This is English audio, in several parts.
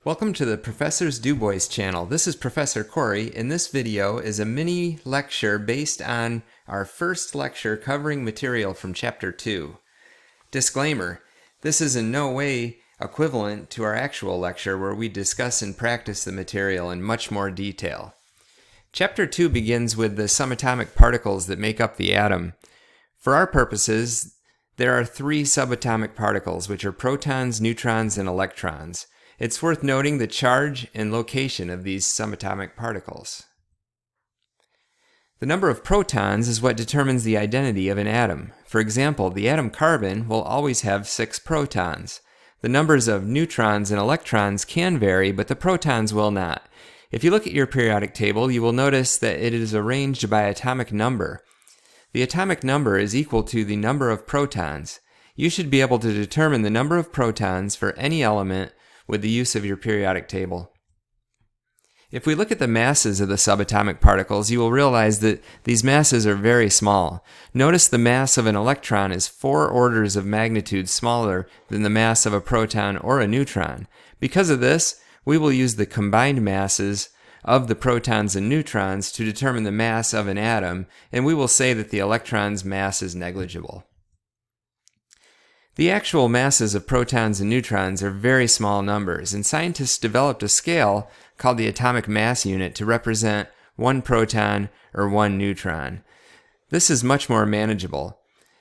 Welcome to the Professor's DuBois channel. This is Professor Corey, and this video is a mini lecture based on our first lecture covering material from Chapter 2. Disclaimer: this is in no way equivalent to our actual lecture where we discuss and practice the material in much more detail. Chapter 2 begins with the subatomic particles that make up the atom. For our purposes, there are three subatomic particles, which are protons, neutrons, and electrons. It's worth noting the charge and location of these subatomic particles. The number of protons is what determines the identity of an atom. For example, the atom carbon will always have 6 protons. The numbers of neutrons and electrons can vary, but the protons will not. If you look at your periodic table, you will notice that it is arranged by atomic number. The atomic number is equal to the number of protons. You should be able to determine the number of protons for any element with the use of your periodic table. If we look at the masses of the subatomic particles, you will realize that these masses are very small. Notice the mass of an electron is 4 orders of magnitude smaller than the mass of a proton or a neutron. Because of this, we will use the combined masses of the protons and neutrons to determine the mass of an atom, and we will say that the electron's mass is negligible. The actual masses of protons and neutrons are very small numbers, and scientists developed a scale called the atomic mass unit to represent 1 proton or 1 neutron. This is much more manageable.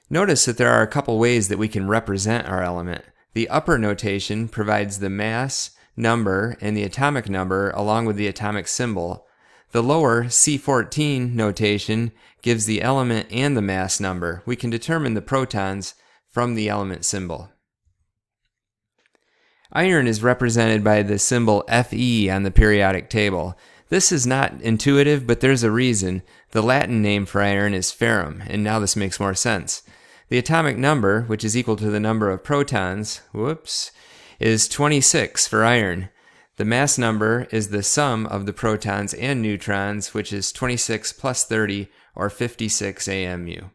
Notice that there are a couple ways that we can represent our element. The upper notation provides the mass, number, and the atomic number along with the atomic symbol. The lower C14 notation gives the element and the mass number. We can determine the protons from the element symbol. Iron is represented by the symbol Fe on the periodic table. This is not intuitive, but there's a reason. The Latin name for iron is ferrum, and now this makes more sense. The atomic number, which is equal to the number of protons, is 26 for iron. The mass number is the sum of the protons and neutrons, which is 26 plus 30, or 56 AMU.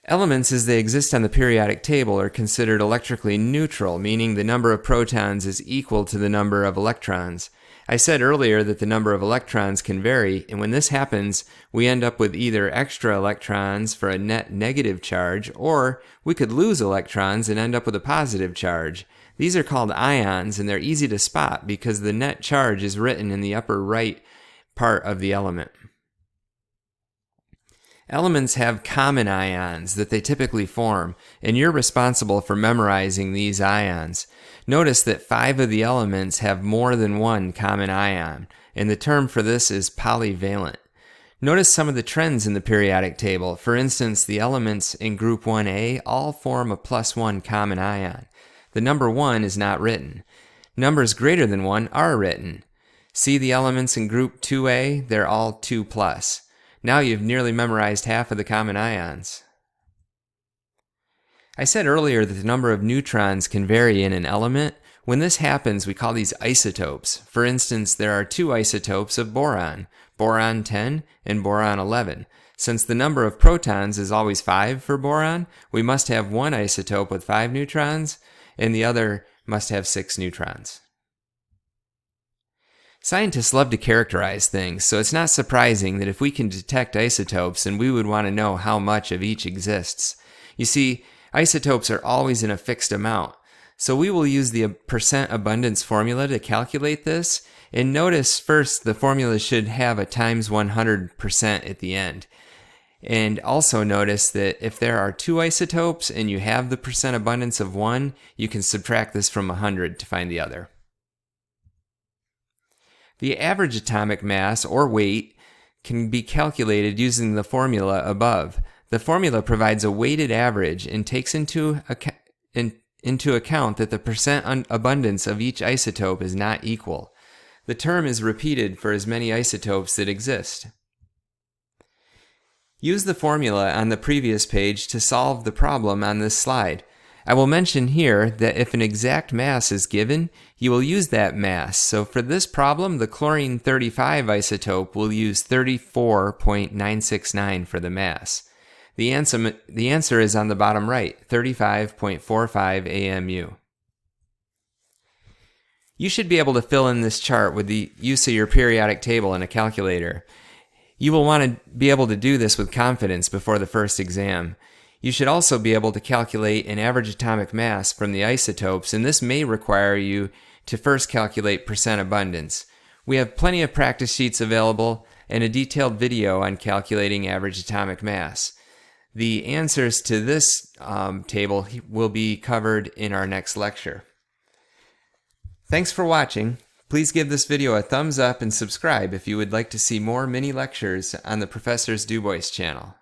Elements as they exist on the periodic table are considered electrically neutral, meaning the number of protons is equal to the number of electrons. I said earlier that the number of electrons can vary, and when this happens, we end up with either extra electrons for a net negative charge, or we could lose electrons and end up with a positive charge. These are called ions, and they're easy to spot because the net charge is written in the upper right part of the element. Elements have common ions that they typically form, and you're responsible for memorizing these ions. Notice that 5 of the elements have more than one common ion, and the term for this is polyvalent. Notice some of the trends in the periodic table. For instance, the elements in group 1A all form a +1 common ion. The number 1 is not written. Numbers greater than 1 are written. See the elements in group 2A? They're all 2+. Now you've nearly memorized half of the common ions. I said earlier that the number of neutrons can vary in an element. When this happens, we call these isotopes. For instance, there are 2 isotopes of boron, boron 10 and boron 11. Since the number of protons is always 5 for boron, we must have one isotope with 5 neutrons, and the other must have 6 neutrons. Scientists love to characterize things, so it's not surprising that if we can detect isotopes, then we would want to know how much of each exists. You see, isotopes are always in a fixed amount, so we will use the percent abundance formula to calculate this, and notice first the formula should have a times 100% at the end. And also notice that if there are 2 isotopes and you have the percent abundance of 1, you can subtract this from 100 to find the other. The average atomic mass, or weight, can be calculated using the formula above. The formula provides a weighted average and takes into account that the percent abundance of each isotope is not equal. The term is repeated for as many isotopes that exist. Use the formula on the previous page to solve the problem on this slide. I will mention here that if an exact mass is given, you will use that mass. So for this problem, the chlorine-35 isotope will use 34.969 for the mass. The answer is on the bottom right, 35.45 AMU. You should be able to fill in this chart with the use of your periodic table and a calculator. You will want to be able to do this with confidence before the first exam. You should also be able to calculate an average atomic mass from the isotopes, and this may require you to first calculate percent abundance. We have plenty of practice sheets available and a detailed video on calculating average atomic mass. The answers to this table will be covered in our next lecture. Thanks for watching. Please give this video a thumbs up and subscribe if you would like to see more mini lectures on the Professor's DuBois channel.